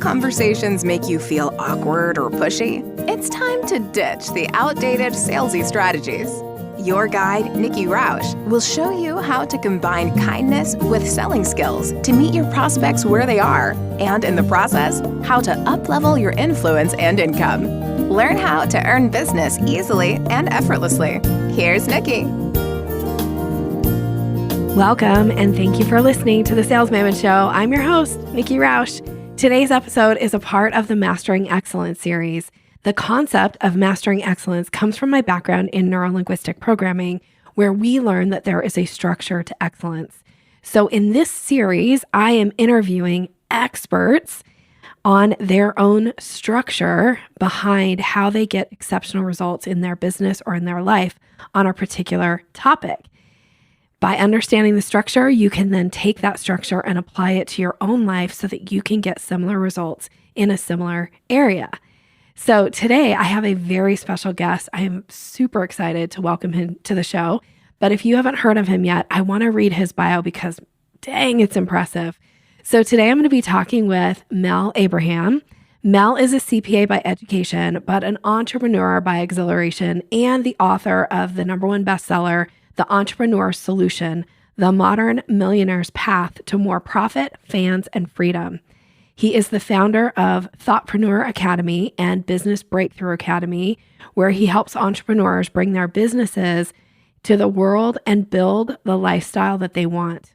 conversations make you feel awkward or pushy? It's time to ditch the outdated salesy strategies. Your guide, Nikki Roush, will show you how to combine kindness with selling skills to meet your prospects where they are, and in the process, how to up-level your influence and income. Learn how to earn business easily and effortlessly. Here's Nikki. Welcome, and thank you for listening to the Sales Maven Show. I'm your host, Nikki Roush. Today's episode is a part of the Mastering Excellence series. The concept of mastering excellence comes from my background in neurolinguistic programming, where we learn that there is a structure to excellence. So in this series, I am interviewing experts on their own structure behind how they get exceptional results in their business or in their life on a particular topic. By understanding the structure, you can then take that structure and apply it to your own life so that you can get similar results in a similar area. So today I have a very special guest. I am super excited to welcome him to the show. But if you haven't heard of him yet, I want to read his bio because dang, it's impressive. So today I'm going to be talking with Mel Abraham. Mel is a CPA by education, but an entrepreneur by exhilaration and the author of the #1 bestseller, The Entrepreneur Solution, The Modern Millionaire's Path to More Profit, Fans, and Freedom. He is the founder of ThoughtpreneurTM Academy and Business Breakthrough Academy, where he helps entrepreneurs bring their businesses to the world and build the lifestyle that they want.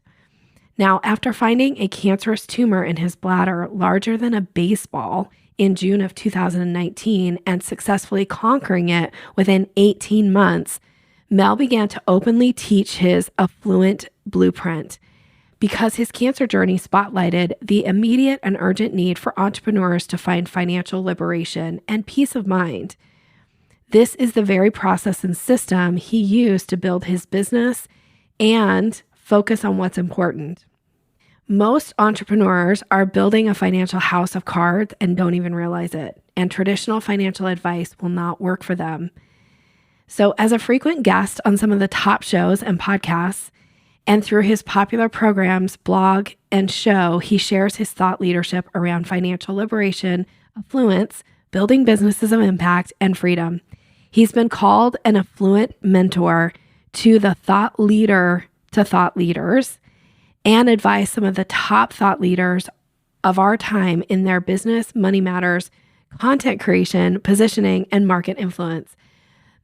Now, after finding a cancerous tumor in his bladder larger than a baseball in June of 2019 and successfully conquering it within 18 months, Mel began to openly teach his affluent blueprint because his cancer journey spotlighted the immediate and urgent need for entrepreneurs to find financial liberation and peace of mind. This is the very process and system he used to build his business and focus on what's important. Most entrepreneurs are building a financial house of cards and don't even realize it, and traditional financial advice will not work for them. So as a frequent guest on some of the top shows and podcasts, and through his popular programs, blog, and show, he shares his thought leadership around financial liberation, affluence, building businesses of impact, and freedom. He's been called an affluent mentor to the thought leader to thought leaders and advised some of the top thought leaders of our time in their business, money matters, content creation, positioning, and market influence.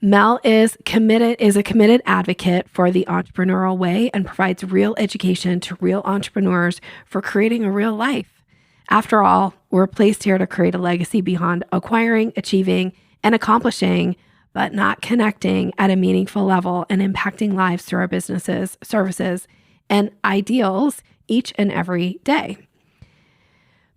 Mel is a committed advocate for the entrepreneurial way and provides real education to real entrepreneurs for creating a real life. After all, we're placed here to create a legacy beyond acquiring, achieving, and accomplishing, but not connecting at a meaningful level and impacting lives through our businesses, services, and ideals each and every day.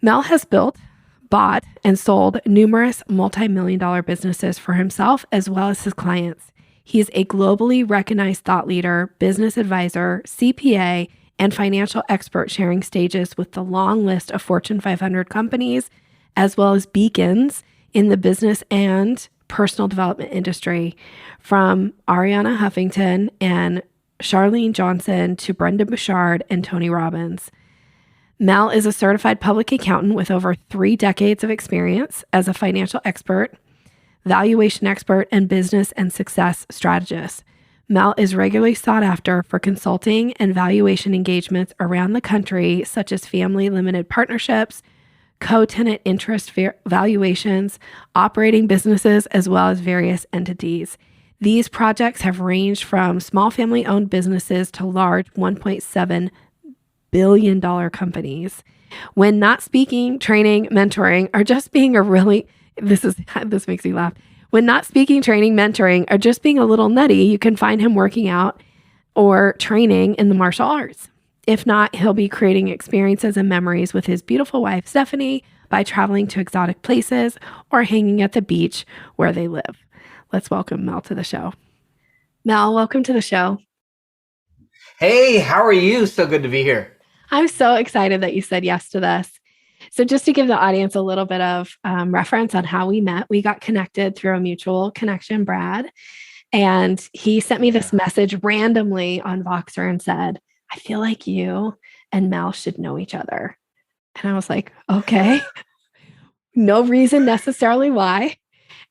Mel has bought and sold numerous multimillion-dollar businesses for himself as well as his clients. He is a globally recognized thought leader, business advisor, CPA, and financial expert sharing stages with the long list of Fortune 500 companies, as well as beacons in the business and personal development industry, from Arianna Huffington and Charlene Johnson to Brendon Burchard and Tony Robbins. Mel is a certified public accountant with over 3 decades of experience as a financial expert, valuation expert, and business and success strategist. Mel is regularly sought after for consulting and valuation engagements around the country, such as family limited partnerships, co-tenant interest valuations, operating businesses, as well as various entities. These projects have ranged from small family-owned businesses to large $1.7 billion companies. When not speaking, training, mentoring, or just being this makes me laugh. When not speaking, training, mentoring, or just being a little nutty, you can find him working out or training in the martial arts. If not, he'll be creating experiences and memories with his beautiful wife, Stephanie, by traveling to exotic places or hanging at the beach where they live. Let's welcome Mel to the show. Mel, welcome to the show. Hey, how are you? So good to be here. I'm so excited that you said yes to this. So just to give the audience a little bit of reference on how we met, we got connected through a mutual connection, Brad, and he sent me this message randomly on Voxer and said, I feel like you and Mel should know each other. And I was like, okay. no reason necessarily why.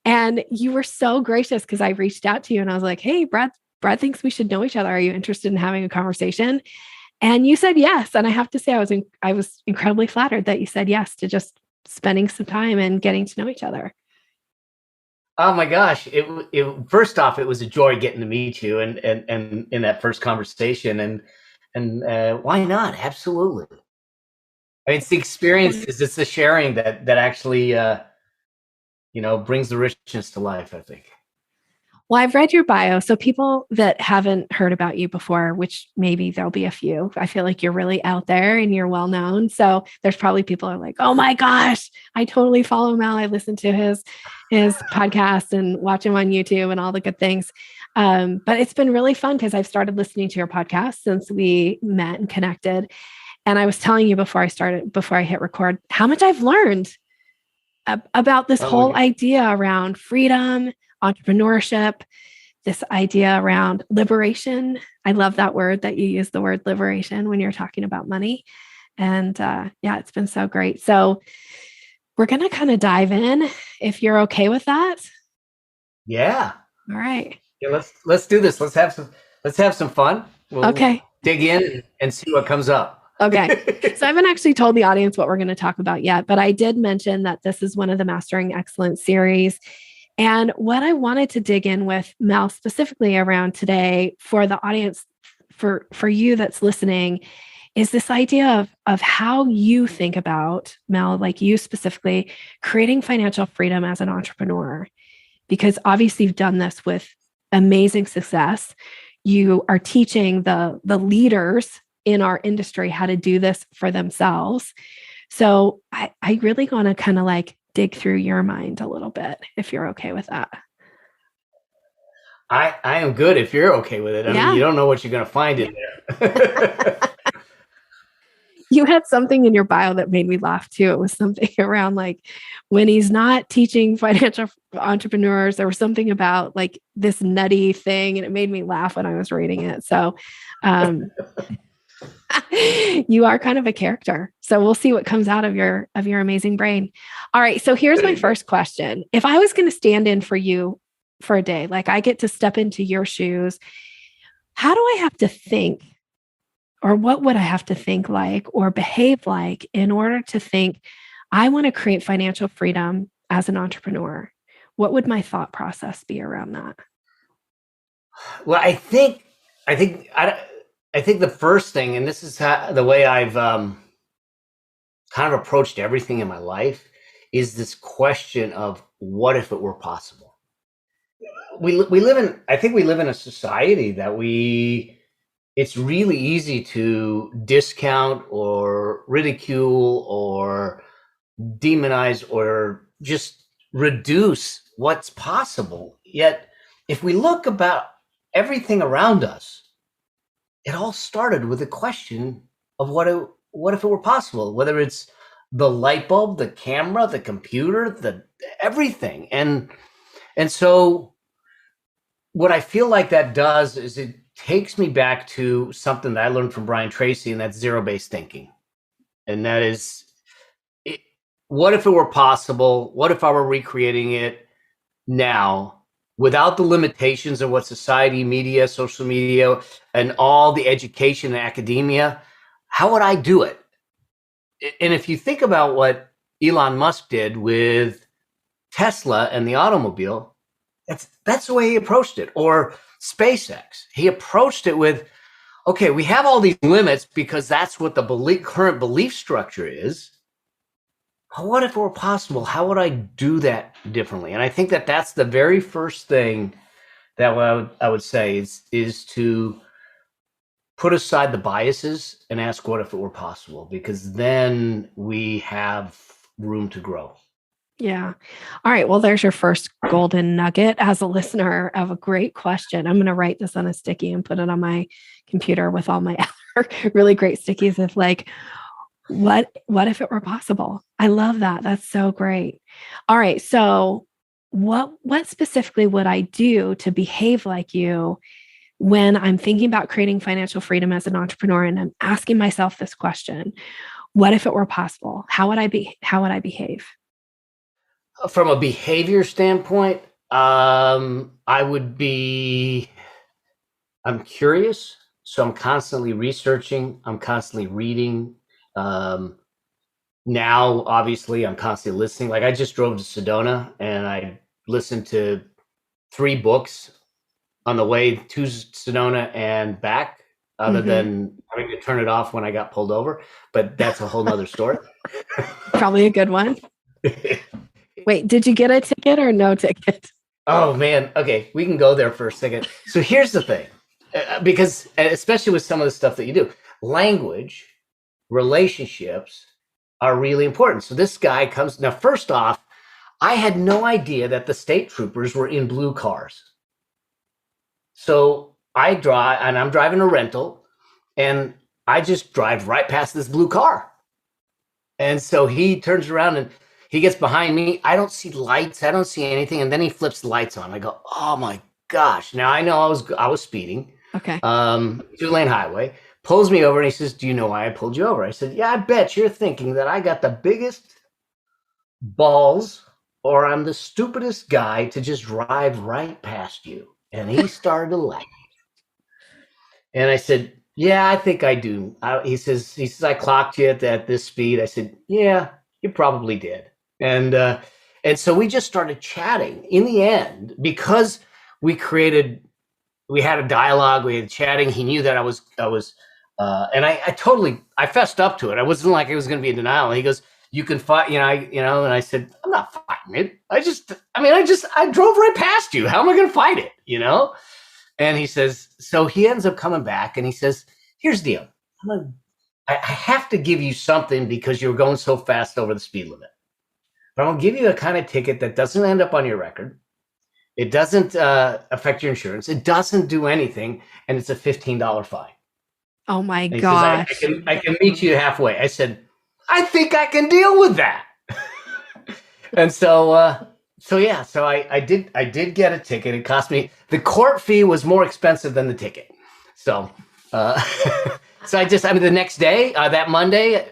And you were so gracious because I reached out to you and I was like, hey, Brad thinks we should know each other. Are you interested in having a conversation? And you said yes. And I have to say, I was incredibly flattered that you said yes to just spending some time and getting to know each other. Oh my gosh! First off, it was a joy getting to meet you and in that first conversation, and why not? Absolutely. I mean, it's the experiences, it's the sharing that actually brings the richness to life, I think. Well, I've read your bio. So people that haven't heard about you before, which maybe there'll be a few, I feel like you're really out there and you're well known. So there's probably people who are like, oh my gosh, I totally follow Mel. I listen to his podcast and watch him on YouTube and all the good things. But it's been really fun because I've started listening to your podcast since we met and connected. And I was telling you before I hit record, how much I've learned about this whole idea around freedom, entrepreneurship, this idea around liberation. I love that word that you use, the word liberation, when you're talking about money. And it's been so great. So we're going to kind of dive in if you're okay with that. Yeah. All right. Yeah, let's do this. Let's have some fun. We'll dig in and see what comes up. Okay. So I haven't actually told the audience what we're going to talk about yet, but I did mention that this is one of the Mastering Excellence series. And what I wanted to dig in with Mel specifically around today for the audience, for you that's listening, is this idea of how you think about, Mel, like you specifically, creating financial freedom as an entrepreneur. Because obviously you've done this with amazing success. You are teaching the leaders in our industry how to do this for themselves. So I really want to kind of like dig through your mind a little bit, if you're okay with that. I am good if you're okay with it. I mean, you don't know what you're going to find in there. You had something in your bio that made me laugh too. It was something around like when he's not teaching financial entrepreneurs, there was something about like this nutty thing, and it made me laugh when I was reading it. So you are kind of a character. So we'll see what comes out of your amazing brain. All right. So here's my first question. If I was going to stand in for you for a day, like I get to step into your shoes, how do I have to think, or what would I have to think like or behave like in order to think I want to create financial freedom as an entrepreneur? What would my thought process be around that? Well, I think the first thing, and this is the way I've kind of approached everything in my life, is this question of what if it were possible? We live in a society that it's really easy to discount or ridicule or demonize or just reduce what's possible. Yet, if we look about everything around us, it all started with a question of what if it were possible, whether it's the light bulb, the camera, the computer, the everything. And so what I feel like that does is it takes me back to something that I learned from Brian Tracy, and that's zero-based thinking. And that is, what if it were possible? What if I were recreating it now without the limitations of what society, media, social media, and all the education and academia? How would I do it? And if you think about what Elon Musk did with Tesla and the automobile, that's the way he approached it. Or SpaceX, he approached it with, okay, we have all these limits because that's what the current belief structure is. But what if it were possible? How would I do that differently? And I think that that's the very first thing that I would say is to put aside the biases and ask what if it were possible, because then we have room to grow. Yeah. All right. Well, there's your first golden nugget as a listener of a great question. I'm going to write this on a sticky and put it on my computer with all my other really great stickies of like, what if it were possible? I love that. That's so great. All right. So what specifically would I do to behave like you when I'm thinking about creating financial freedom as an entrepreneur and I'm asking myself this question? What if it were possible? How would I behave? From a behavior standpoint, I would be, I'm curious. So I'm constantly researching. I'm constantly reading. Um, Now, obviously, I'm constantly listening. Like I just drove to Sedona and I listened to 3 books on the way to Sedona and back, other Mm-hmm. than having to turn it off when I got pulled over. But that's a whole nother story. Probably a good one. Wait, did you get a ticket or no ticket? Oh man. Okay, we can go there for a second. So here's the thing, because especially with some of the stuff that you do, language, relationships are really important. So this guy comes now. First off, I had no idea that the state troopers were in blue cars. So I drive, and I'm driving a rental, and I just drive right past this blue car. And so he turns around and he gets behind me. I don't see lights. I don't see anything. And then he flips the lights on. I go, oh my gosh. Now I know I was speeding, Okay. 2-lane highway, pulls me over and he says, do you know why I pulled you over? I said, yeah, I bet you're thinking that I got the biggest balls or I'm the stupidest guy to just drive right past you. And he started to laugh. And I said, yeah, I think I do. He says, I clocked you at this speed. I said, yeah, you probably did. And so we just started chatting. In the end, because we had a dialogue, we had chatting. He knew that I was, and I fessed up to it. I wasn't like I was going to be in denial. And he goes, you can fight, and I said, I'm not fighting it. I drove right past you. How am I going to fight it? And he says, so he ends up coming back and he says, here's the deal. I have to give you something because you're going so fast over the speed limit. But I'm going to give you a kind of ticket that doesn't end up on your record. It doesn't affect your insurance. It doesn't do anything. And it's a $15 fine. Oh my And he gosh. says, I can meet you halfway. I said, I think I can deal with that. And so I did get a ticket. It cost me, the court fee was more expensive than the ticket. So, the next day, that Monday,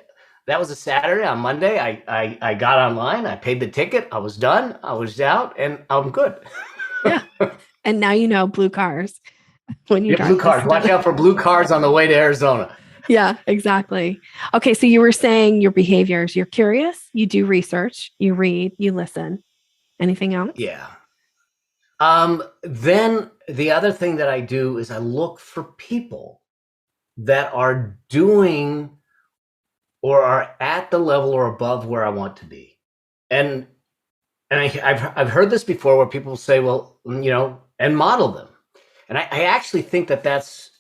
that was a Saturday. On Monday, I got online, I paid the ticket, I was done, I was out, and I'm good. Yeah. And now blue cars when you drive blue cars. Watch out for blue cars on the way to Arizona. Yeah, exactly. Okay. So you were saying your behaviors, you're curious, you do research, you read, you listen. Anything else? Yeah. Then the other thing that I do is I look for people that are doing or are at the level or above where I want to be. And I've heard this before where people say, well, and model them. And I actually think that that's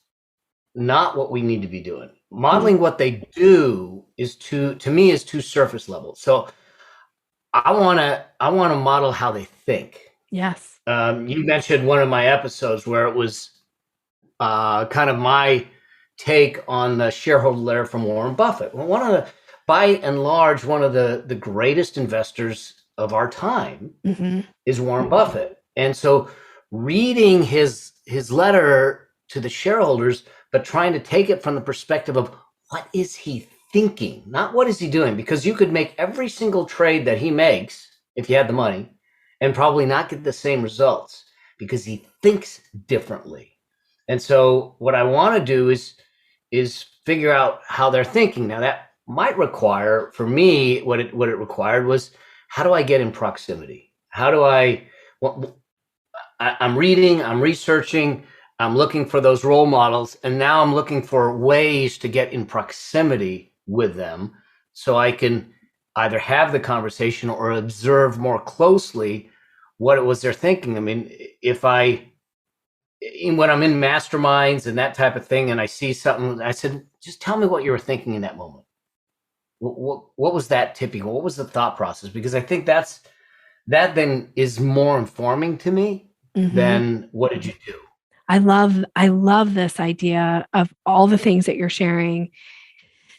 not what we need to be doing. Modeling what they do is to me is too surface level. So I want to model how they think. Yes. You mentioned one of my episodes where it was kind of my take on the shareholder letter from Warren Buffett. Well, by and large, one of the greatest investors of our time is Warren Buffett. And so reading his letter to the shareholders, but trying to take it from the perspective of what is he thinking, not what is he doing, because you could make every single trade that he makes if you had the money and probably not get the same results because he thinks differently. And so what I want to do is figure out how they're thinking. Now that might require, for me, what it required was, how do I get in proximity? How do I'm reading, I'm researching, I'm looking for those role models, and now I'm looking for ways to get in proximity with them so I can either have the conversation or observe more closely what it was they're thinking. I mean, when I'm in masterminds and that type of thing, and I see something, I said, just tell me what you were thinking in that moment. What was that tipping? What was the thought process? Because I think that then is more informing to me than what did you do? I love this idea of all the things that you're sharing,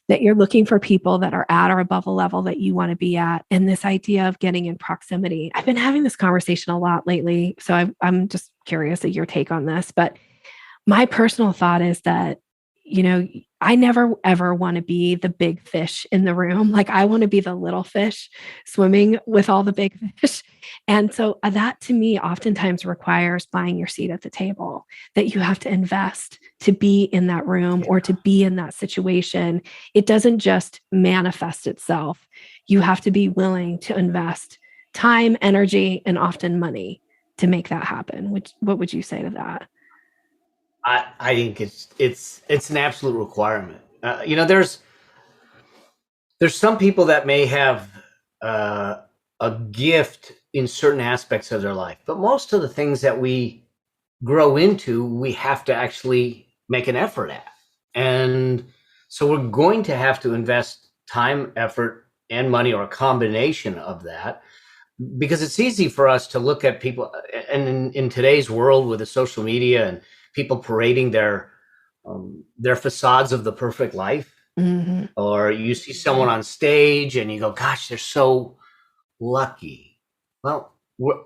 that you're looking for people that are at or above a level that you want to be at. And this idea of getting in proximity. I've been having this conversation a lot lately. So I'm just curious at your take on this. But my personal thought is that, I never ever want to be the big fish in the room. Like I want to be the little fish swimming with all the big fish. And so that to me oftentimes requires buying your seat at the table, that you have to invest to be in that room or to be in that situation. It doesn't just manifest itself. You have to be willing to invest time, energy, and often money to make that happen. What would you say to that? I think it's an absolute requirement. There's some people that may have a gift in certain aspects of their life, but most of the things that we grow into, we have to actually make an effort at. And so we're going to have to invest time, effort, and money, or a combination of that, because it's easy for us to look at people, and in today's world with the social media and people parading their facades of the perfect life, Mm-hmm. or you see someone on stage and you go, gosh, they're so lucky. Well,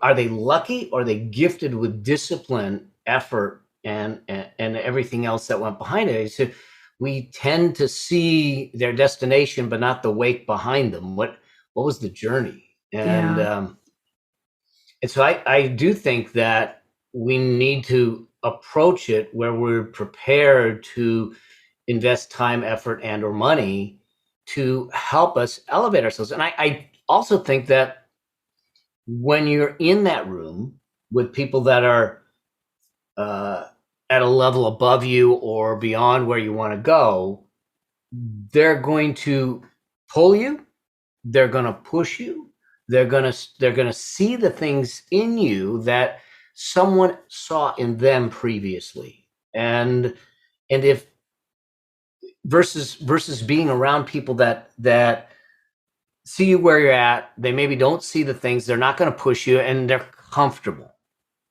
are they lucky, or are they gifted with discipline, effort, and everything else that went behind it? So we tend to see their destination, but not the wake behind them. What was the journey? And Yeah. and so I do think that we need to approach it where we're prepared to invest time, effort, and or money to help us elevate ourselves. And I also think that when you're in that room with people that are at a level above you or beyond where you want to go, they're going to pull you, they're going to push you, they're going to see the things in you that someone saw in them previously. And if versus being around people that see you where you're at, they maybe don't see the things, they're not going to push you, and they're comfortable.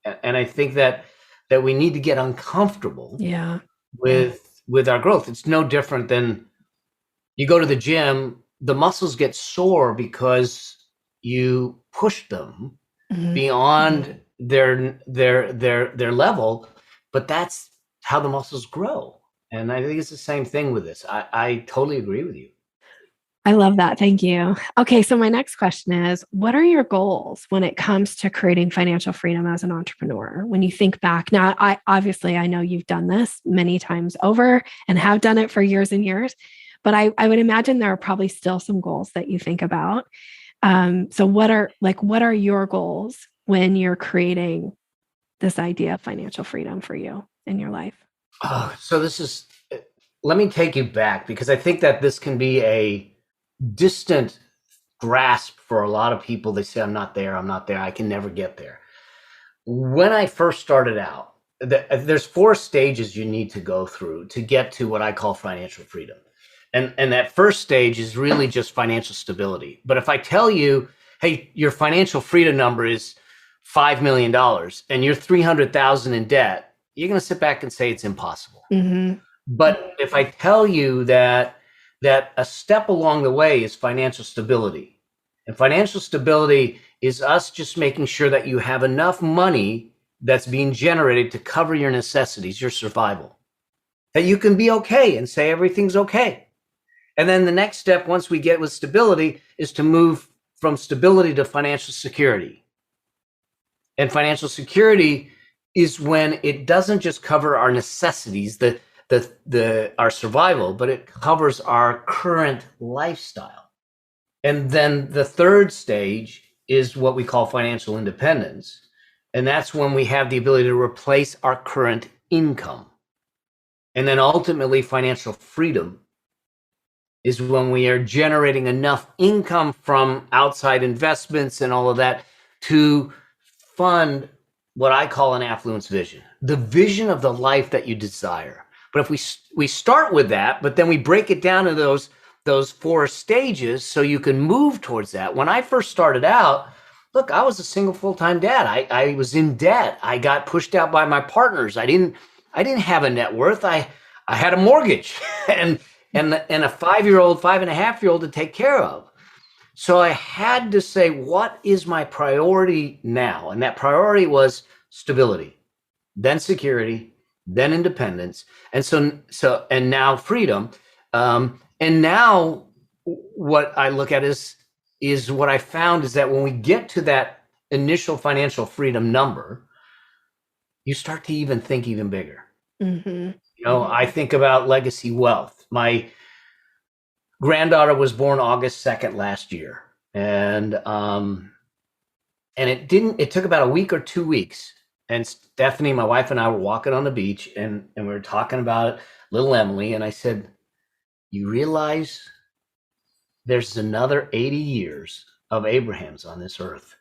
And I think that we need to get uncomfortable Yeah. with our growth. It's no different than you go to the gym, the muscles get sore because you push them Mm-hmm. beyond their level, but that's how the muscles grow. And I think it's the same thing with this. I totally agree with you. I love that. Thank you. Okay. So my next question is, what are your goals when it comes to creating financial freedom as an entrepreneur? When you think back now, I know you've done this many times over and have done it for years and years, but I would imagine there are probably still some goals that you think about. So what are your goals when you're creating this idea of financial freedom for you in your life? Oh, so let me take you back, because I think that this can be a distant grasp for a lot of people. They say, I'm not there, I can never get there. When I first started out, there's 4 stages you need to go through to get to what I call financial freedom. And that first stage is really just financial stability. But if I tell you, hey, your financial freedom number is $5 million and you're 300,000 in debt, you're going to sit back and say it's impossible. Mm-hmm. But if I tell you that a step along the way is financial stability, and financial stability is us just making sure that you have enough money that's being generated to cover your necessities, your survival, that you can be okay and say everything's okay. And then the next step, once we get with stability, is to move from stability to financial security. And financial security is when it doesn't just cover our necessities, our survival, but it covers our current lifestyle. And then the third stage is what we call financial independence. And that's when we have the ability to replace our current income. And then ultimately financial freedom is when we are generating enough income from outside investments and all of that to fund what I call an affluence vision, the vision of the life that you desire. But if we start with that, but then we break it down to those 4 stages so you can move towards that. When I first started out, look, I was a single full-time dad. I was in debt. I got pushed out by my partners. I didn't have a net worth. I had a mortgage and a 5-year-old, 5.5-year-old to take care of. So I had to say, what is my priority now? And that priority was stability, then security, then independence, and now freedom. And now what I look at is what I found is that when we get to that initial financial freedom number, you start to even think even bigger. Mm-hmm. I think about legacy wealth. My granddaughter was born August 2nd last year. And it took about a week or 2 weeks. And Stephanie, my wife, and I were walking on the beach and we were talking about little Emily. And I said, you realize there's another 80 years of Abrahams on this earth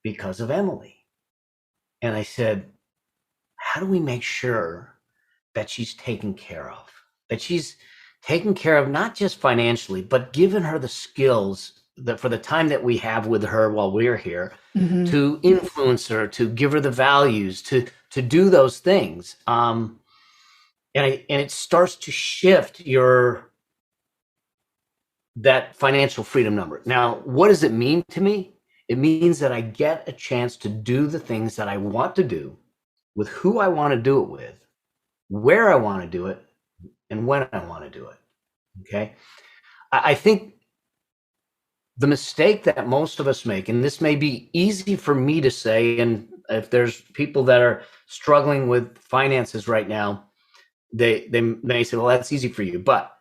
because of Emily. And I said, how do we make sure that she's taken care of, that she's taken care of, not just financially, but given her the skills that for the time that we have with her while we're here, to influence her, to give her the values, to do those things. And it starts to shift that financial freedom number. Now, what does it mean to me? It means that I get a chance to do the things that I want to do with who I want to do it with, where I want to do it, and when I want to do it. Okay. I think the mistake that most of us make, and this may be easy for me to say, and if there's people that are struggling with finances right now, they may say, well, that's easy for you. But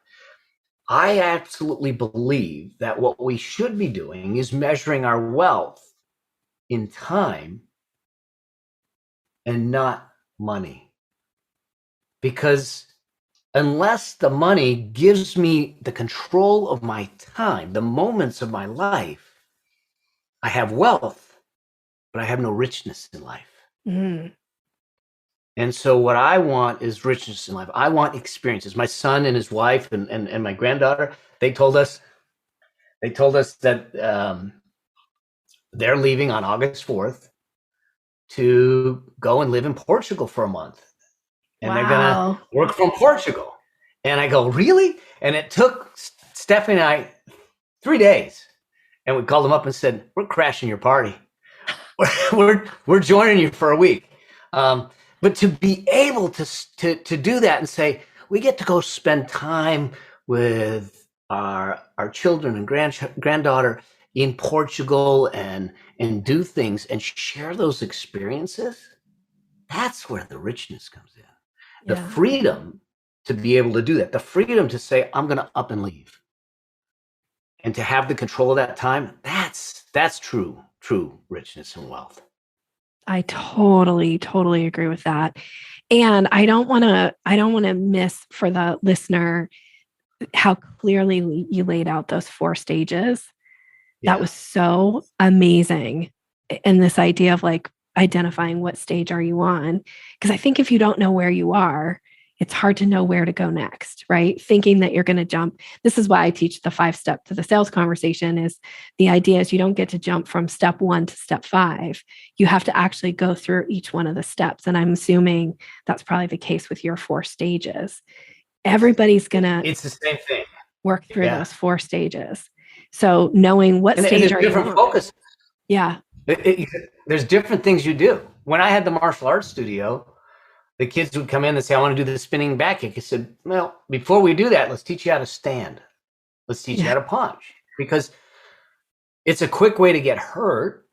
I absolutely believe that what we should be doing is measuring our wealth in time and not money. Because unless the money gives me the control of my time, the moments of my life, I have wealth, but I have no richness in life. Mm. And so what I want is richness in life. I want experiences. My son and his wife and my granddaughter, they told us that they're leaving on August 4th to go and live in Portugal for a month. And they're going to work from Portugal. And I go, really? And it took Stephanie and I 3 days. And we called them up and said, we're crashing your party. We're joining you for a week. But to be able to do that and say, we get to go spend time with our children and granddaughter in Portugal and do things and share those experiences, that's where the richness comes in. The freedom to be able to do that, the freedom to say, I'm going to up and leave. And to have the control of that time, that's true richness and wealth. I totally agree with that. And I don't want to miss for the listener how clearly you laid out those 4 stages. Yeah. That was so amazing. And this idea of like identifying what stage are you on? Because I think if you don't know where you are, it's hard to know where to go next, right? Thinking that you're going to jump. This is why I teach the 5-step to the sales conversation. Is the idea is you don't get to jump from step 1 to step 5. You have to actually go through each one of the steps. And I'm assuming that's probably the case with your 4 stages. Everybody's going to it's the same thing. Work through those 4 stages. So knowing what stage are you on. Focus. Yeah. There's different things you do. When I had the martial arts studio, the kids would come in and say, I want to do the spinning back kick. I said, well, before we do that, let's teach you how to stand. Let's teach you how to punch. Because it's a quick way to get hurt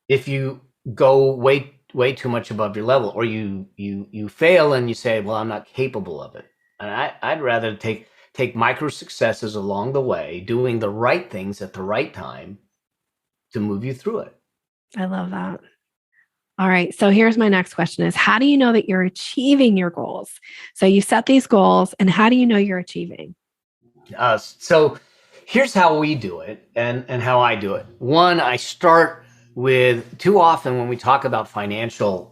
if you go way too much above your level, or you fail and you say, well, I'm not capable of it. And I'd rather take micro successes along the way, doing the right things at the right time to move you through it. I love that. All right. So here's my next question is, how do you know that you're achieving your goals? So you set these goals and how do you know you're achieving? So here's how we do it and how I do it. One, I start with, too often when we talk about financial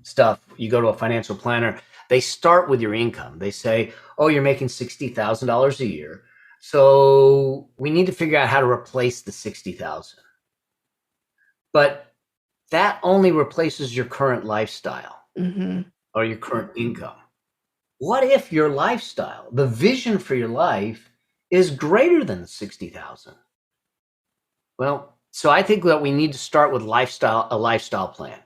stuff, you go to a financial planner, they start with your income. They say, oh, you're making $60,000 a year. So we need to figure out how to replace the $60,000. But that only replaces your current lifestyle or your current income. What if your lifestyle, the vision for your life, is greater than 60,000? Well, so I think that we need to start with a lifestyle plan.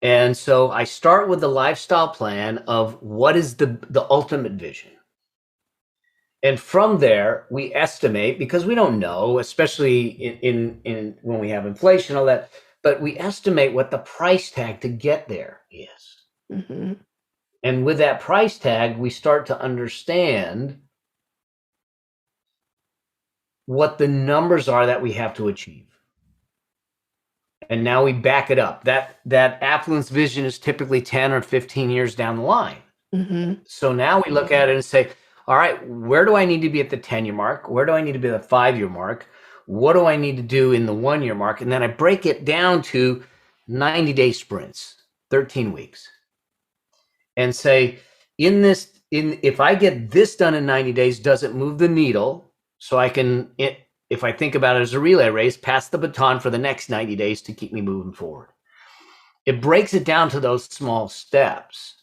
And so I start with the lifestyle plan of what is the ultimate vision. And from there, we estimate, because we don't know, especially in when we have inflation, all that, but we estimate what the price tag to get there is. Mm-hmm. And with that price tag, we start to understand what the numbers are that we have to achieve. And now we back it up. That affluence vision is typically 10 or 15 years down the line. Mm-hmm. So now we look at it and say, all right, where do I need to be at the 10-year mark? Where do I need to be at the 5-year mark? What do I need to do in the 1-year mark? And then I break it down to 90-day sprints, 13 weeks. And say, if I get this done in 90 days, does it move the needle? So I can, if I think about it as a relay race, pass the baton for the next 90 days to keep me moving forward. It breaks it down to those small steps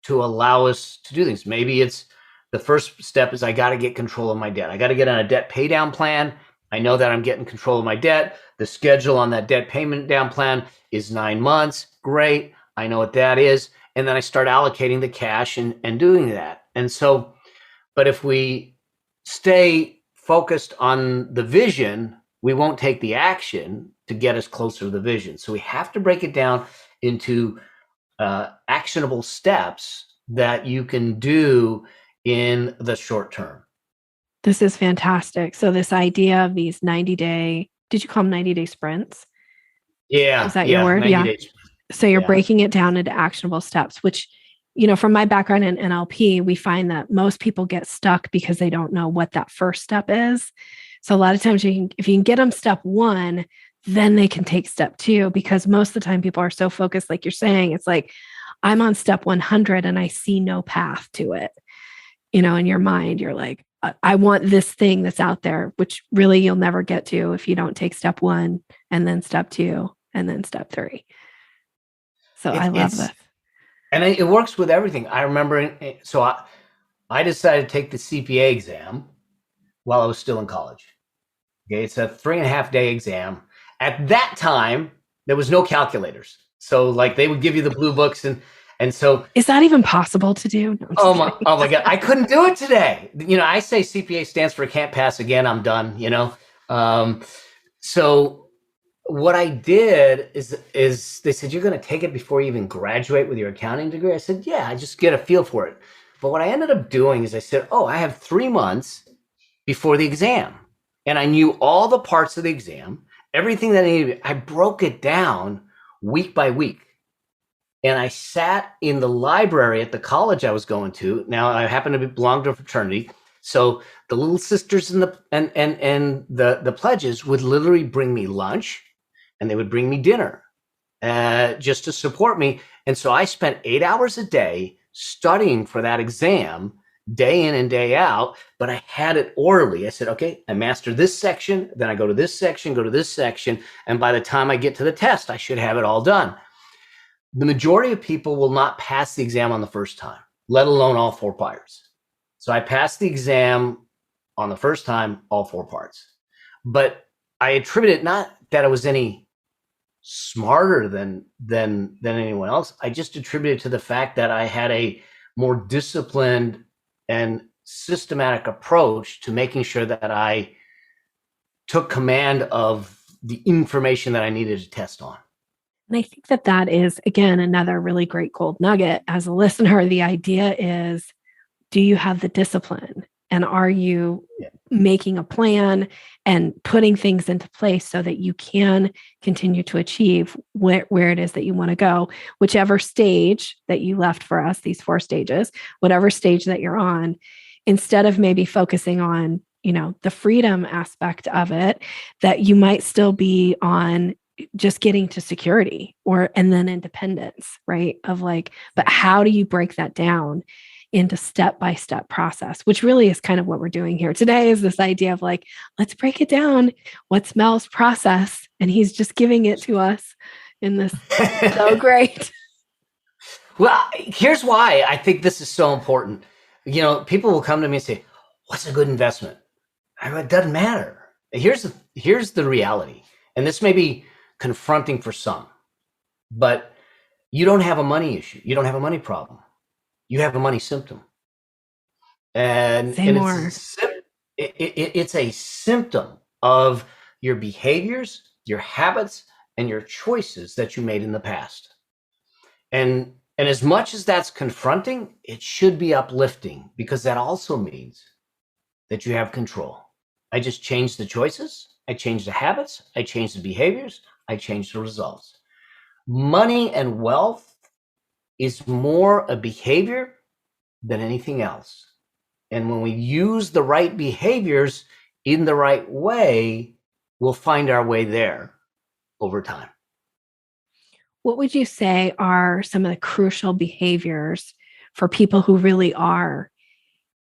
to allow us to do things. Maybe it's the first step is I got to get control of my debt. I got to get on a debt pay down plan. I know that I'm getting control of my debt. The schedule on that debt payment down plan is 9 months. Great. I know what that is. And then I start allocating the cash and doing that. And so, but if we stay focused on the vision, we won't take the action to get us closer to the vision. So we have to break it down into actionable steps that you can do in the short term. This is fantastic. So this idea of these 90-day, did you call them 90-day sprints? Yeah. Is that your word? Yeah. Days. So you're breaking it down into actionable steps, which, from my background in NLP, we find that most people get stuck because they don't know what that first step is. So a lot of times if you can get them step 1, then they can take step 2, because most of the time people are so focused, like you're saying, it's like, I'm on step 100 and I see no path to it. In your mind, you're like, I want this thing that's out there, which really you'll never get to if you don't take step 1 and then step 2 and then step 3. So I love this. And it works with everything. I remember, so I decided to take the CPA exam while I was still in college. Okay, it's a 3.5-day exam. At that time, there was no calculators. So like they would give you the blue books and so. Is that even possible to do? No, oh my God, I couldn't do it today. I say CPA stands for can't pass again, I'm done, So what I did is they said, you're going to take it before you even graduate with your accounting degree? I said, yeah, I just get a feel for it. But what I ended up doing is I said, I have 3 months before the exam. And I knew all the parts of the exam, everything that I needed. I broke it down week by week. And I sat in the library at the college I was going to. Now I happen to belong to a fraternity. So the little sisters and the pledges would literally bring me lunch, and they would bring me dinner just to support me. And so I spent 8 hours a day studying for that exam, day in and day out, but I had it orally. I said, okay, I master this section, then I go to this section, and by the time I get to the test, I should have it all done. The majority of people will not pass the exam on the first time, let alone all 4 parts. So I passed the exam on the first time, all 4 parts. But I attribute it not that I was any smarter than anyone else. I just attribute it to the fact that I had a more disciplined and systematic approach to making sure that I took command of the information that I needed to test on. And I think that is, again, another really great gold nugget. As a listener, the idea is, do you have the discipline? And are you making a plan and putting things into place so that you can continue to achieve where it is that you want to go, whichever stage that you left for us, these 4 stages, whatever stage that you're on, instead of maybe focusing on, the freedom aspect of it, that you might still be on just getting to security and then independence, right? Of like, but how do you break that down into step-by-step process, which really is kind of what we're doing here today, is this idea of like, let's break it down. What's Mel's process? And he's just giving it to us in this so great. Well, here's why I think this is so important. People will come to me and say, what's a good investment? It doesn't matter. Here's the reality. And this may be confronting for some, but You don't have a money issue. You don't have a money problem. You have a money symptom. And Say more. it's a symptom of your behaviors, your habits, and your choices that you made in the past. And as much as that's confronting, it should be uplifting, because that also means that you have control. I just changed the choices. I changed the habits. I changed the behaviors. I changed the results. Money and wealth is more a behavior than anything else. And when we use the right behaviors in the right way, we'll find our way there over time. What would you say are some of the crucial behaviors for people who really are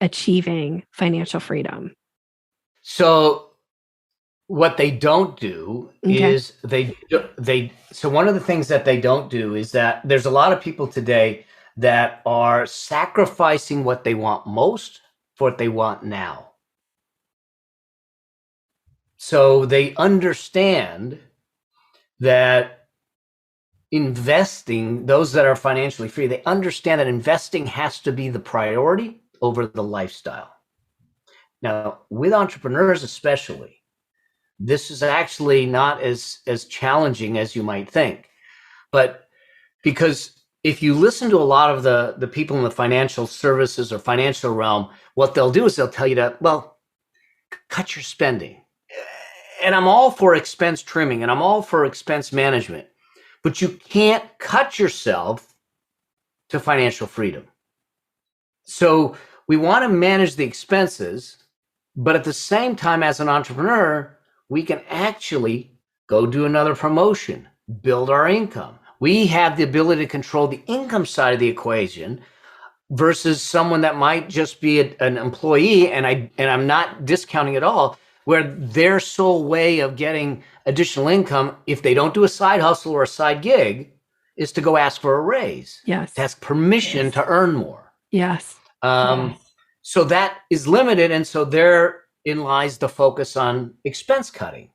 achieving financial freedom? So what they don't do is so one of the things that they don't do is that there's a lot of people today that are sacrificing what they want most for what they want now. So they understand that investing, those that are financially free, they understand that investing has to be the priority over the lifestyle. Now, with entrepreneurs especially, this is actually not as challenging as you might think. But because if you listen to a lot of the people in the financial services or financial realm, what they'll do is they'll tell you to, well, cut your spending. And I'm all for expense trimming and I'm all for expense management, but you can't cut yourself to financial freedom. So we want to manage the expenses, but at the same time, as an entrepreneur, we can actually go do another promotion, build our income. We have the ability to control the income side of the equation versus someone that might just be an employee, and I'm not discounting at all, where their sole way of getting additional income, if they don't do a side hustle or a side gig, is to go ask for a raise. Yes. To ask permission to earn more. Yes. So that is limited, and so therein lies the focus on expense cutting.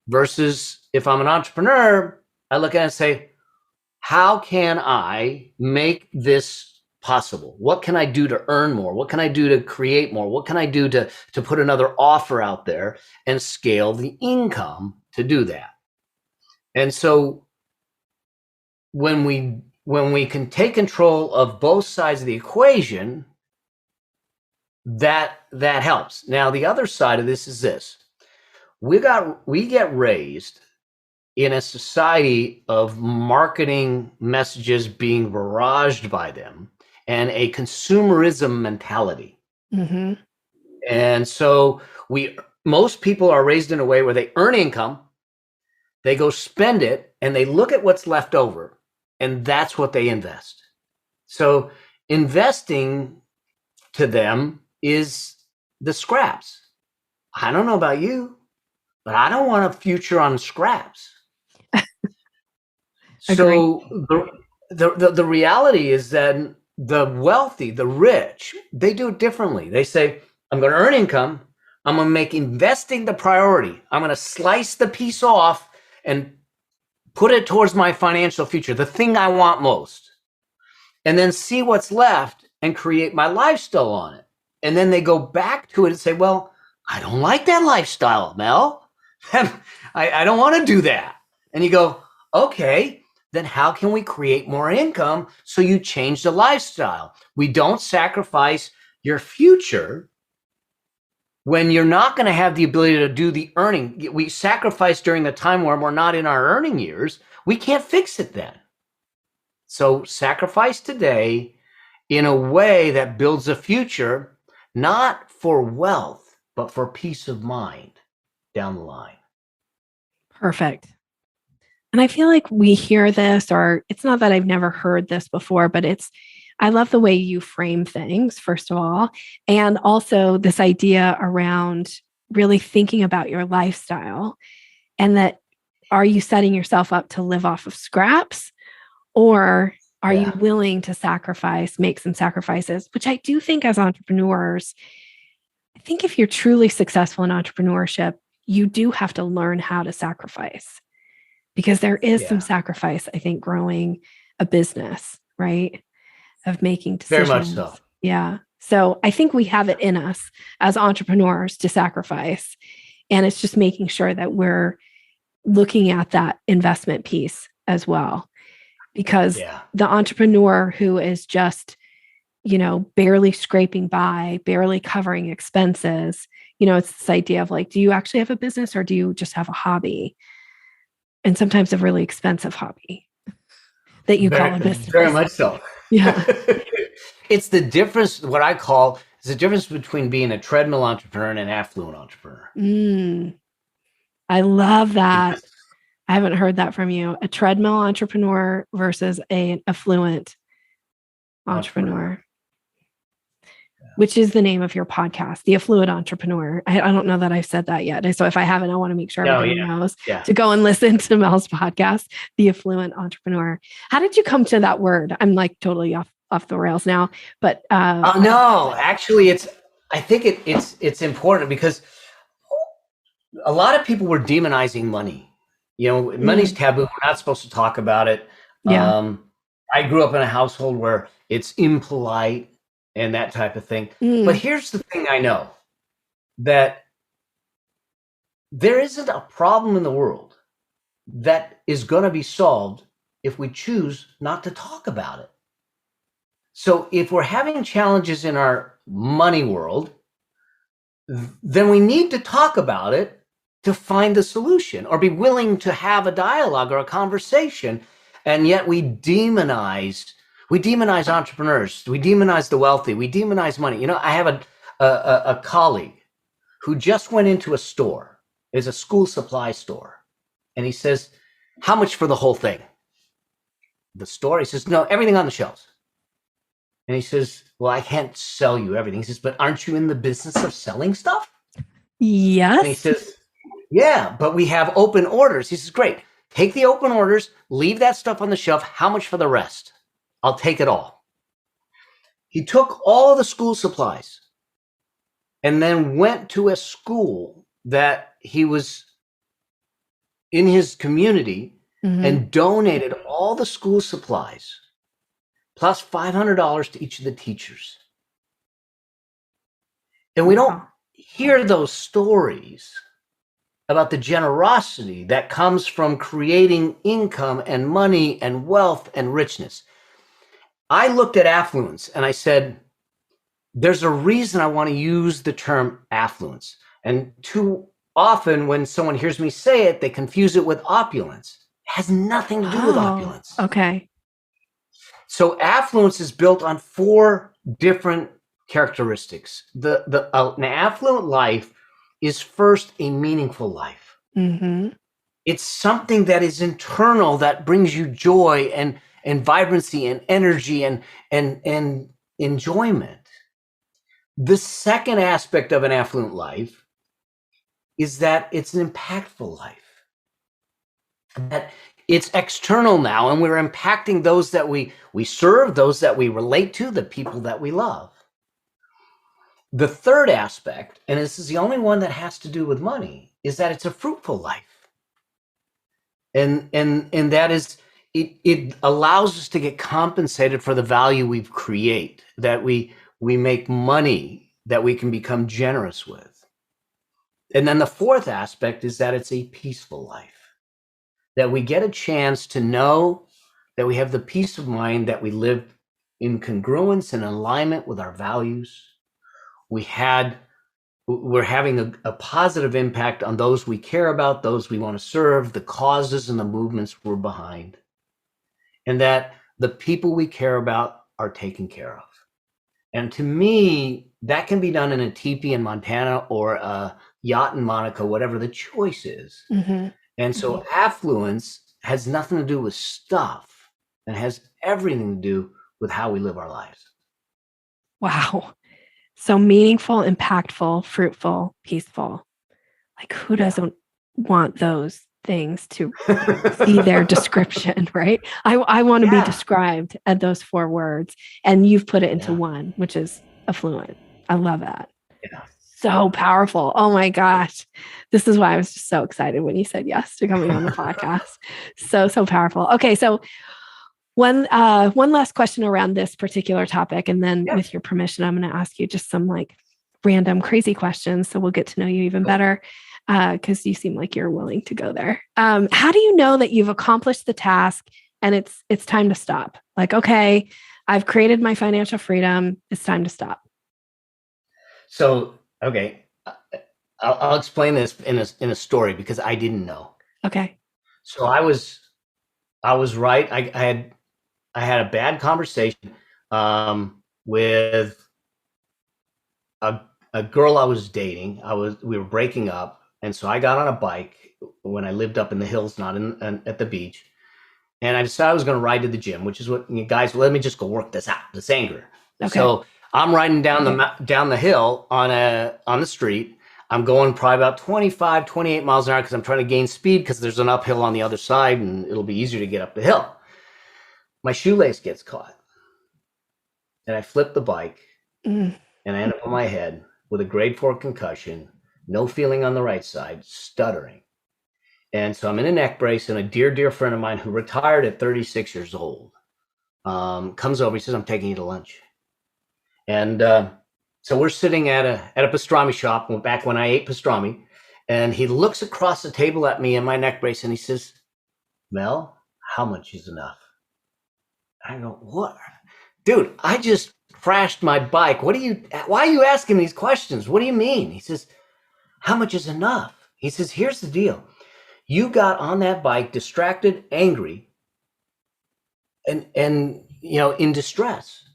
Versus if I'm an entrepreneur, I look at it and say, how can I make this possible? What can I do to earn more? What can I do to create more? What can I do to put another offer out there and scale the income to do that? And so when we can take control of both sides of the equation, that helps. Now, the other side of this is this. We get raised in a society of marketing messages being barraged by them and a consumerism mentality. Mm-hmm. And so most people are raised in a way where they earn income, they go spend it, and they look at what's left over, and that's what they invest. So investing to them is the scraps. I don't know about you, but I don't want a future on scraps. So the reality is that the wealthy, the rich, they do it differently. They say, I'm going to earn income. I'm going to make investing the priority. I'm going to slice the piece off and put it towards my financial future, the thing I want most, and then see what's left and create my lifestyle on it. And then they go back to it and say, well, I don't like that lifestyle, Mel. I don't want to do that. And you go, okay, then how can we create more income so you change the lifestyle? We don't sacrifice your future when you're not going to have the ability to do the earning. We sacrifice during the time where we're not in our earning years. We can't fix it then. So sacrifice today in a way that builds a future, not for wealth, but for peace of mind down the line. Perfect. And I feel like we hear this, or it's not that I've never heard this before, but I love the way you frame things, first of all. And also this idea around really thinking about your lifestyle, and that, are you setting yourself up to live off of scraps, or are you willing to make some sacrifices, which I do think as entrepreneurs, I think if you're truly successful in entrepreneurship, you do have to learn how to sacrifice, because there is some sacrifice, I think, growing a business, right? Of making Very decisions. much so. Yeah. So I think we have it in us as entrepreneurs to sacrifice. And it's just making sure that we're looking at that investment piece as well. Because the entrepreneur who is just, barely scraping by, barely covering expenses, it's this idea of like, do you actually have a business or do you just have a hobby? And sometimes a really expensive hobby that you call a business. Very much so. Yeah. It's the difference, what I call is the difference between being a treadmill entrepreneur and an affluent entrepreneur. I love that. I haven't heard that from you. A treadmill entrepreneur versus an affluent entrepreneur. Which is the name of your podcast, The Affluent Entrepreneur. I don't know that I've said that yet. So if I haven't, I want to make sure everybody knows to go and listen to Mel's podcast, The Affluent Entrepreneur. How did you come to that word? I'm like totally off the rails now, but no, actually I think it's important because a lot of people were demonizing money. Money's taboo. We're not supposed to talk about it. Yeah. I grew up in a household where it's impolite and that type of thing. But here's the thing I know, that there isn't a problem in the world that is going to be solved if we choose not to talk about it. So if we're having challenges in our money world, then we need to talk about it to find the solution, or be willing to have a dialogue or a conversation. And yet we demonize entrepreneurs. We demonize the wealthy. We demonize money. I have a colleague who just went into a store. It's a school supply store. And he says, how much for the whole thing? The store? He says, no, everything on the shelves. And he says, well, I can't sell you everything. He says, but aren't you in the business of selling stuff? Yes. And he says, yeah, but we have open orders. He says, great. Take the open orders, leave that stuff on the shelf. How much for the rest? I'll take it all. He took all of the school supplies and then went to a school that he was in his community and donated all the school supplies plus $500 to each of the teachers. And we don't hear those stories about the generosity that comes from creating income and money and wealth and richness. I looked at affluence and I said, there's a reason I want to use the term affluence. And too often when someone hears me say it, they confuse it with opulence. It has nothing to do with opulence. Okay. So affluence is built on 4 different characteristics. An affluent life is first a meaningful life. It's something that is internal, that brings you joy and vibrancy and energy and enjoyment. The second aspect of an affluent life is that it's an impactful life. That it's external now, and we're impacting those that we serve, those that we relate to, the people that we love. The third aspect, and this is the only one that has to do with money, is that it's a fruitful life. And that is, it allows us to get compensated for the value we create, that we make money that we can become generous with. And then the fourth aspect is that it's a peaceful life, that we get a chance to know that we have the peace of mind that we live in congruence and alignment with our values. We're having a positive impact on those we care about, those we want to serve, the causes and the movements we're behind, and that the people we care about are taken care of. And to me, that can be done in a teepee in Montana or a yacht in Monaco, whatever the choice is. And so affluence has nothing to do with stuff and has everything to do with how we live our lives. Wow. So meaningful, impactful, fruitful, peaceful. Like who doesn't want those things to see their description, right? I want to be described at those 4 words, and you've put it into one, which is affluent. I love that. Yeah. So powerful. Oh my gosh. This is why I was just so excited when you said yes to coming on the podcast. So powerful. Okay. So One last question around this particular topic, and then with your permission, I'm going to ask you just some like random crazy questions, so we'll get to know you even better, because you seem like you're willing to go there. How do you know that you've accomplished the task and it's time to stop? Like, okay, I've created my financial freedom. It's time to stop. So, okay, I'll explain this in a story because I didn't know. Okay. So I was right. I had a bad conversation with a girl I was dating. We were breaking up, and so I got on a bike when I lived up in the hills, not at the beach, and I decided I was going to ride to the gym, which is what, you guys, let me just go work this out, this anger. Okay. So I'm riding down the hill on the street. I'm going probably about 25, 28 miles an hour because I'm trying to gain speed because there's an uphill on the other side and it'll be easier to get up the hill. My shoelace gets caught and I flip the bike and I end up on my head with a grade 4 concussion, no feeling on the right side, stuttering. And so I'm in a neck brace, and a dear friend of mine who retired at 36 years old comes over. He says, "I'm taking you to lunch." And so we're sitting at a pastrami shop back when I ate pastrami. And he looks across the table at me in my neck brace and he says, "Mel, how much is enough?" I go, "What? Dude, I just crashed my bike. Why are you asking these questions? What do you mean?" He says, "How much is enough?" He says, "Here's the deal. You got on that bike distracted, angry, and in distress.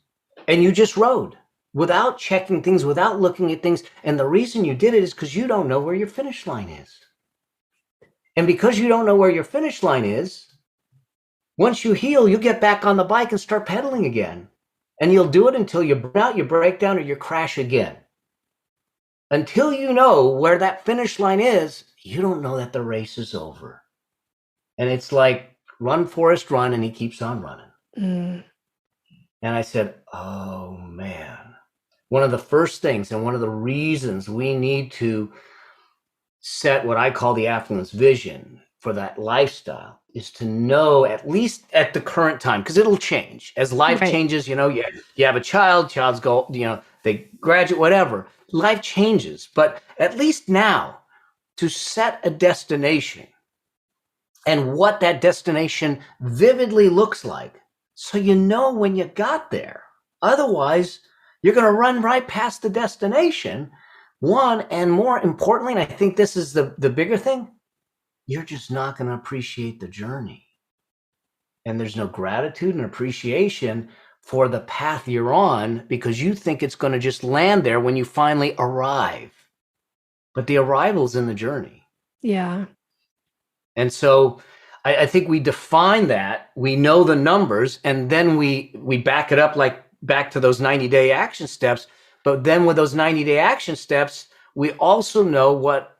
And you just rode without checking things, without looking at things. And the reason you did it is because you don't know where your finish line is. And because you don't know where your finish line is, once you heal, you get back on the bike and start pedaling again. And you'll do it until you burn out, you break down, or you crash again. Until you know where that finish line is, you don't know that the race is over." And it's like, run, Forrest, run, and he keeps on running. And I said, oh, man. One of the first things and one of the reasons we need to set what I call the affluence vision for that lifestyle is to know, at least at the current time, because it'll change. As life changes, you have a child's go, they graduate, whatever. Life changes. But at least now, to set a destination and what that destination vividly looks like, so you know when you got there. Otherwise, you're going to run right past the destination. One, and more importantly, and I think this is the bigger thing, you're just not going to appreciate the journey. And there's no gratitude and appreciation for the path you're on because you think it's going to just land there when you finally arrive. But the arrival's in the journey. Yeah. And so I think we define that, we know the numbers, and then we back it up, like back to those 90-day action steps. But then with those 90-day action steps, we also know what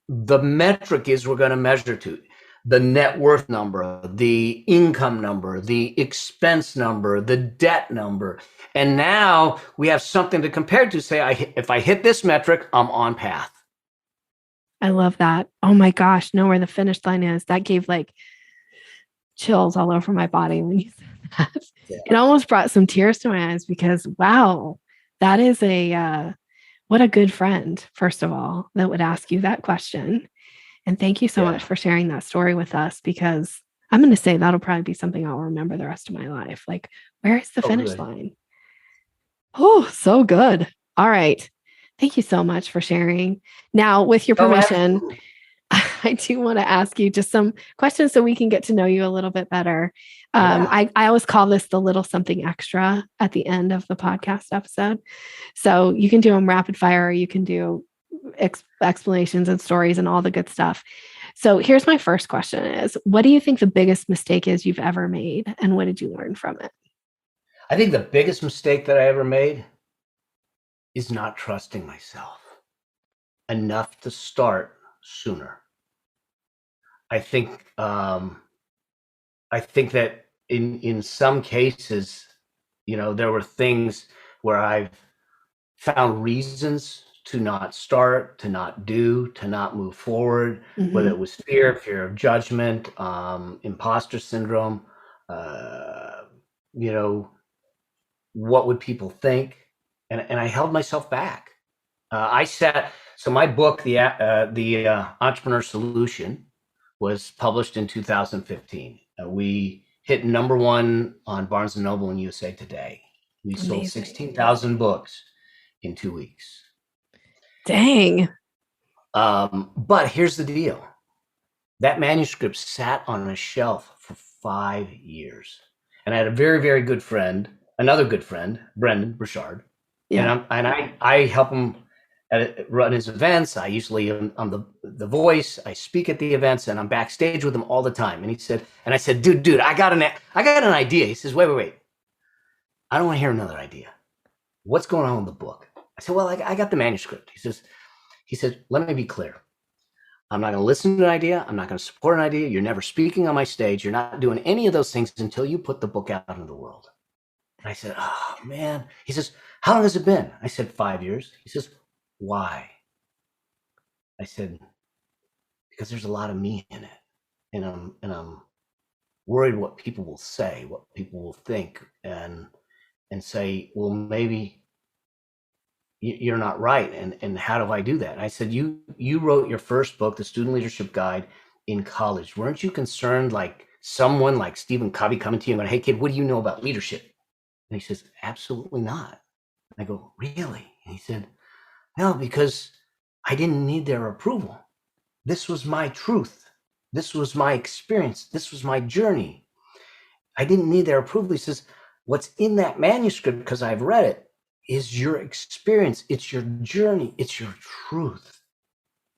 the metric is we're going to measure to. The net worth number, the income number, the expense number, the debt number. And now we have something to compare to, say, if I hit this metric, I'm on path. I love that. Oh my gosh, know where the finish line is. That gave like chills all over my body when you said that. Yeah. It almost brought some tears to my eyes because, wow, that is what a good friend, first of all, that would ask you that question. And thank you so much for sharing that story with us, because I'm going to say that'll probably be something I'll remember the rest of my life. Like, where is the finish line? Oh, so good. All right. Thank you so much for sharing. Now, with your permission, I do want to ask you just some questions so we can get to know you a little bit better. I always call this the little something extra at the end of the podcast episode. So you can do them rapid fire, or you can do explanations and stories and all the good stuff. So here's my first question is, what do you think the biggest mistake is you've ever made? And what did you learn from it? I think the biggest mistake that I ever made is not trusting myself enough to start sooner. I think that in some cases, there were things where I've found reasons to not start, to not do, to not move forward, whether it was fear of judgment, imposter syndrome, you know, what would people think? And I held myself back. So my book, the Entrepreneur Solution, was published in 2015. We hit #1 on Barnes and Noble in USA Today. We sold Amazing. 16,000 books in 2 weeks. Dang. But here's the deal. That manuscript sat on a shelf for 5 years. And I had a very, very good friend, another good friend, Brendan Burchard. Yeah. And I help him run his events. I usually I'm the voice. I speak at the events, and I'm backstage with him all the time. And he said, and I said, dude, I got an idea. He says, wait. I don't want to hear another idea. What's going on with the book? I said, well, I got the manuscript. He said, let me be clear. I'm not going to listen to an idea. I'm not going to support an idea. You're never speaking on my stage. You're not doing any of those things until you put the book out into the world. And I said, oh, man. He says, how long has it been? I said, 5 years. He says, why? I said, because there's a lot of me in it. And I'm worried what people will say, what people will think, and say, well, maybe you're not right. And how do I do that? And I said, you wrote your first book, The Student Leadership Guide, in college. Weren't you concerned like someone like Stephen Covey coming to you and going, hey kid, what do you know about leadership? And he says, absolutely not. I go, really? And he said, no, because I didn't need their approval. This was my truth. This was my experience. This was my journey. I didn't need their approval. He says, what's in that manuscript, because I've read it, is your experience. It's your journey. It's your truth.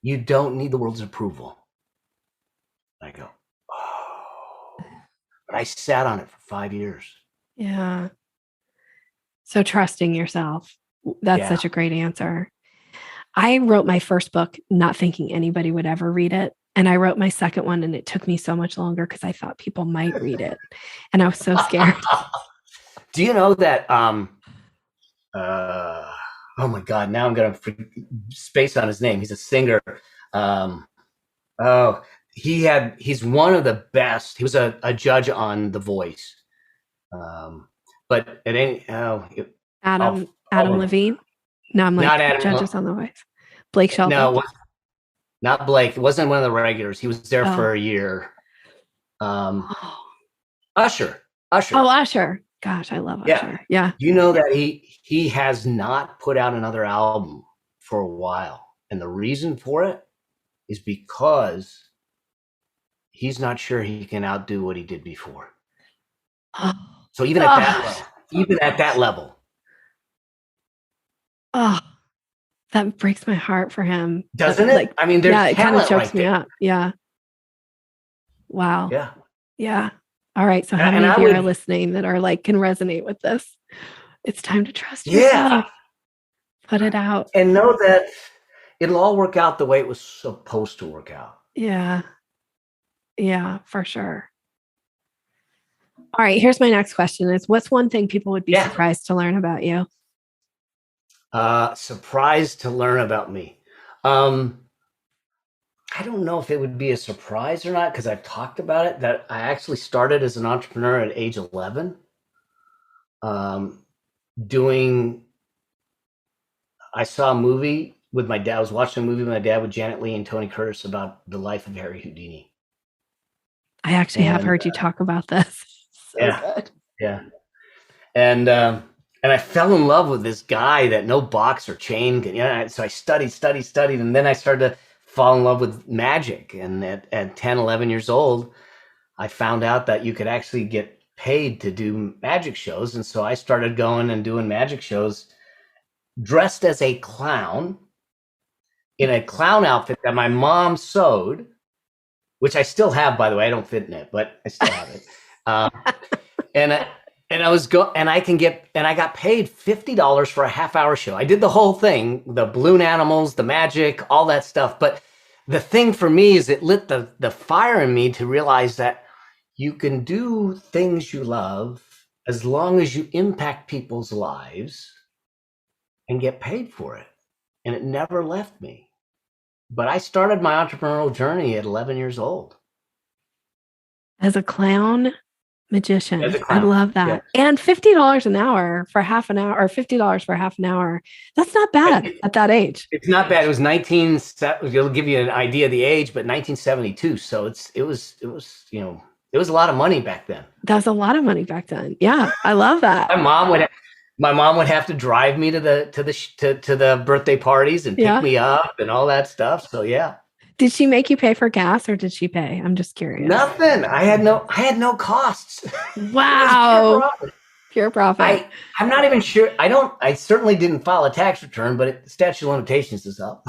You don't need the world's approval. I go, oh. But I sat on it for 5 years. Yeah. So trusting yourself. That's such a great answer. I wrote my first book not thinking anybody would ever read it. And I wrote my second one, and it took me so much longer because I thought people might read it. And I was so scared. Do you know that, oh my God, now I'm going to space on his name. He's a singer. He's one of the best. He was a judge on The Voice. But it ain't, Adam Levine? No, I'm like, not Adam, judges on The Voice. Blake Shelton? No, not Blake. It wasn't one of the regulars. He was there for a year. Usher. Oh, Usher. Gosh, I love Usher. Yeah. You know that he has not put out another album for a while. And the reason for it is because he's not sure he can outdo what he did before. So even at that level. Oh, that breaks my heart for him. Doesn't it? Like, I mean, there's it kind of chokes right me there. up. Yeah. Wow. Yeah. Yeah. All right. So how many of you are listening that are like, can resonate with this? It's time to trust yourself. Put it out. And know that it'll all work out the way it was supposed to work out. Yeah. Yeah, for sure. All right. Here's my next question is, what's one thing people would be surprised to learn about you? Surprised to learn about me. I don't know if it would be a surprise or not, because I've talked about it, that I actually started as an entrepreneur at age 11. I saw a movie with my dad. I was watching a movie with my dad with Janet Leigh and Tony Curtis about the life of Harry Houdini. I actually have heard you talk about this. Good. Yeah. And I fell in love with this guy that no box or chain can, so I studied, and then I started to fall in love with magic. And at 10, 11 years old, I found out that you could actually get paid to do magic shows. And so I started going and doing magic shows dressed as a clown in a clown outfit that my mom sewed, which I still have, by the way. I don't fit in it, but I still have it. And I got paid $50 for a half-hour show. I did the whole thing, the balloon animals, the magic, all that stuff. But the thing for me is it lit the fire in me to realize that you can do things you love as long as you impact people's lives and get paid for it. And it never left me. But I started my entrepreneurial journey at 11 years old. As a clown? Magician. as a I clown. love that. Yeah. And $50 an hour for half an hour, or $50 for half an hour. That's not bad at that age. It's not bad. It was it'll give you an idea of the age, but 1972. So it was it was a lot of money back then. That was a lot of money back then. Yeah, I love that. My mom would have to drive me to the birthday parties and pick me up and all that stuff. So yeah. Did she make you pay for gas, or did she pay? I'm just curious. Nothing. I had no costs. Wow. Pure profit. I'm not even sure. I certainly didn't file a tax return, but the statute of limitations is up.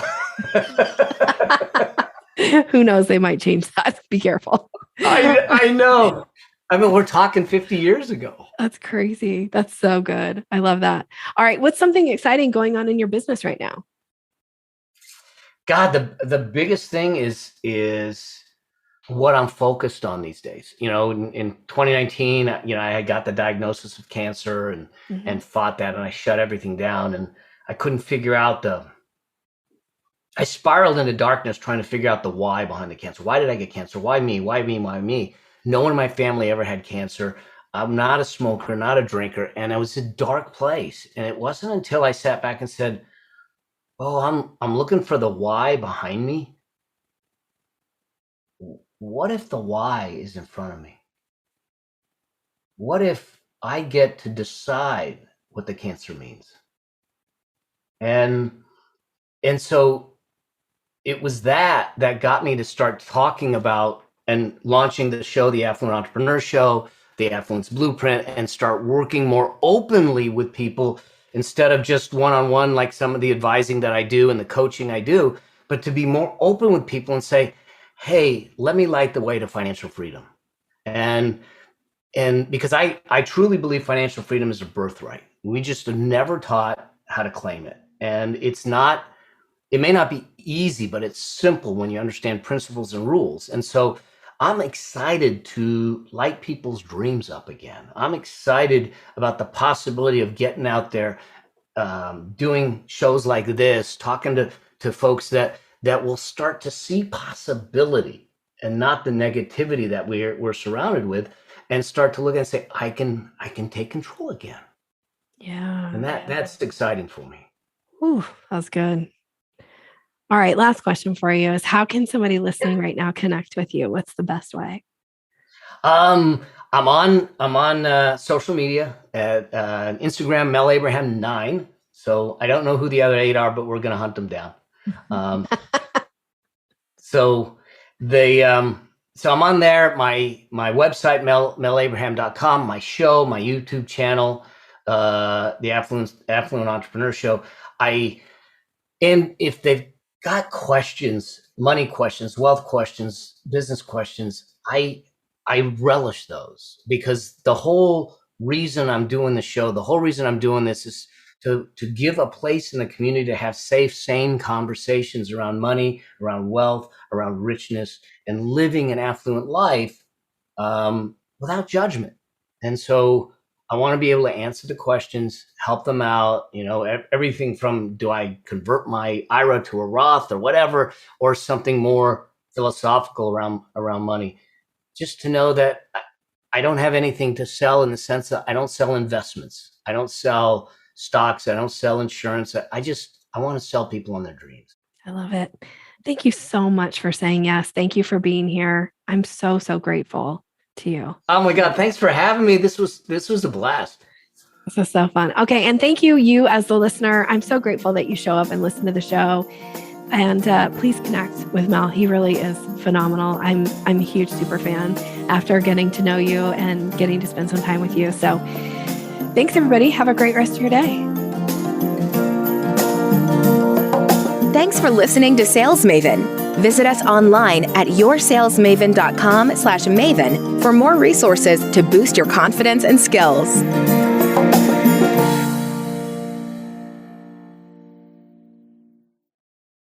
Who knows? They might change that. Be careful. I know. I mean, we're talking 50 years ago. That's crazy. That's so good. I love that. All right. What's something exciting going on in your business right now? God, the biggest thing is what I'm focused on these days. In 2019, I had got the diagnosis of cancer and fought that, and I shut everything down, and I couldn't figure out I spiraled into darkness trying to figure out the why behind the cancer. Why did I get cancer? Why me? Why me? Why me? No one in my family ever had cancer. I'm not a smoker, not a drinker, and I was in a dark place. And it wasn't until I sat back and said, oh, I'm looking for the why behind me. What if the why is in front of me? What if I get to decide what the cancer means? And so it was that got me to start talking about and launching the show, the Affluent Entrepreneur Show, the Affluence Blueprint, and start working more openly with people instead of just one-on-one, like some of the advising that I do and the coaching I do, but to be more open with people and say, hey, let me light the way to financial freedom. And because I truly believe financial freedom is a birthright. We just are never taught how to claim it. And it may not be easy, but it's simple when you understand principles and rules. And so I'm excited to light people's dreams up again. I'm excited about the possibility of getting out there, doing shows like this, talking to folks that will start to see possibility and not the negativity that we're surrounded with, and start to look and say, I can take control again. Yeah. And that's exciting for me. Ooh, that's good. All right. Last question for you is, how can somebody listening right now connect with you? What's the best way? I'm on social media at Instagram, Mel Abraham 9. So I don't know who the other 8 are, but we're going to hunt them down. So I'm on there. My website, melabraham.com, my show, my YouTube channel, the Affluent Entrepreneur Show. And if they've got questions, money questions, wealth questions, business questions, I relish those, because the whole reason I'm doing the show, the whole reason I'm doing this is to give a place in the community to have safe, sane conversations around money, around wealth, around richness, and living an affluent life without judgment. And so I want to be able to answer the questions, help them out, everything from, do I convert my IRA to a Roth or whatever, or something more philosophical around money. Just to know that I don't have anything to sell, in the sense that I don't sell investments. I don't sell stocks. I don't sell insurance. I want to sell people on their dreams. I love it. Thank you so much for saying yes. Thank you for being here. I'm so, so grateful to you. Oh my God. Thanks for having me. This was a blast. This is so fun. Okay. And thank you as the listener. I'm so grateful that you show up and listen to the show. And please connect with Mel. He really is phenomenal. I'm a huge super fan after getting to know you and getting to spend some time with you. So thanks, everybody. Have a great rest of your day. Thanks for listening to Sales Maven. Visit us online at yoursalesmaven.com/maven for more resources to boost your confidence and skills.